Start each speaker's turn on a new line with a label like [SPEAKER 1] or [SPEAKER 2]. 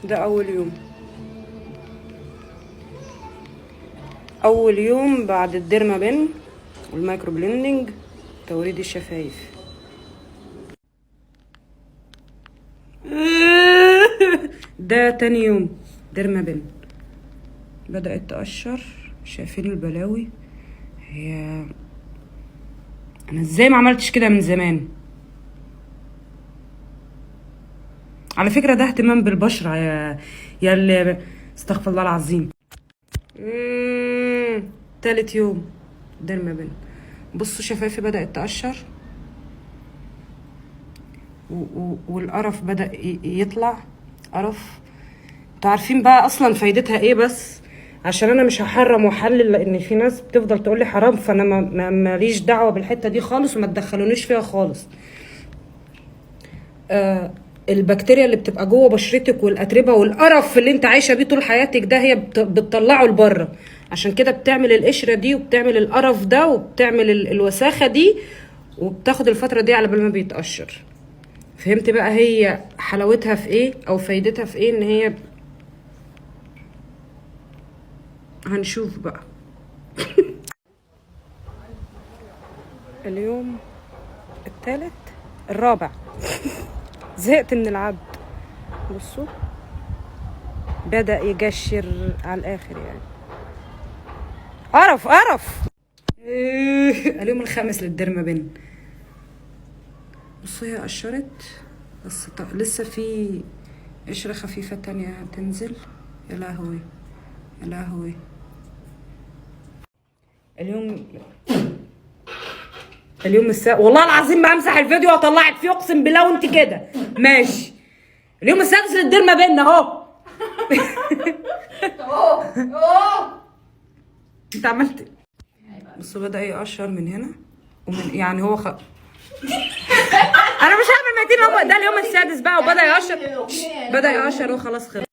[SPEAKER 1] ده اول يوم بعد الديرما بن والمايكرو بليندنج، توريد الشفايف. ده تاني يوم ديرما بن، بدأت تقشر. شايفين البلاوي؟ هي انا ازاي ما عملتش كده من زمان؟ على فكرة ده اهتمام بالبشرة يا اللي استغفر الله العظيم. تالت يوم ديرما بن. بصوا شفايفي بدأت تقشر والقرف بدأ يطلع قرف. انتوا عارفين بقى اصلا فايدتها ايه؟ بس عشان انا مش هحرم واحلل، لان في ناس بتفضل تقول لي حرام، فانا ماليش دعوه بالحته دي خالص وما تدخلونيش فيها خالص. البكتيريا اللي بتبقى جوه بشرتك والاتربه والقرف اللي انت عايشه بيه طول حياتك ده، هي بتطلعه لبره. عشان كده بتعمل القشره دي وبتعمل القرف ده وبتعمل الوساخه دي، وبتاخد الفتره دي على بال ما بيتقشر. فهمت بقى هي حلاوتها في ايه او فايدتها في ايه؟ ان هي هنشوف بقى. اليوم الرابع. زهقت من العد. بصوا بدأ يقشر على الاخر يعني. قرف. اليوم الخامس للديرما بن. بصوا هي قشرت بس لسه في قشرة خفيفة تانية هتنزل. يا لهوي. اليوم والله العظيم ما همسح الفيديو واطلعك فيه، اقسم بالله وانت كده ماشي. اليوم السادس للديرما بن اهو. انت عملت بص بدأ يقشر من هنا ومن يعني هو انا مش هعمل 200. هو ده اليوم السادس بقى وبدأ يقشر. بدأ يقشر وخلاص خلص.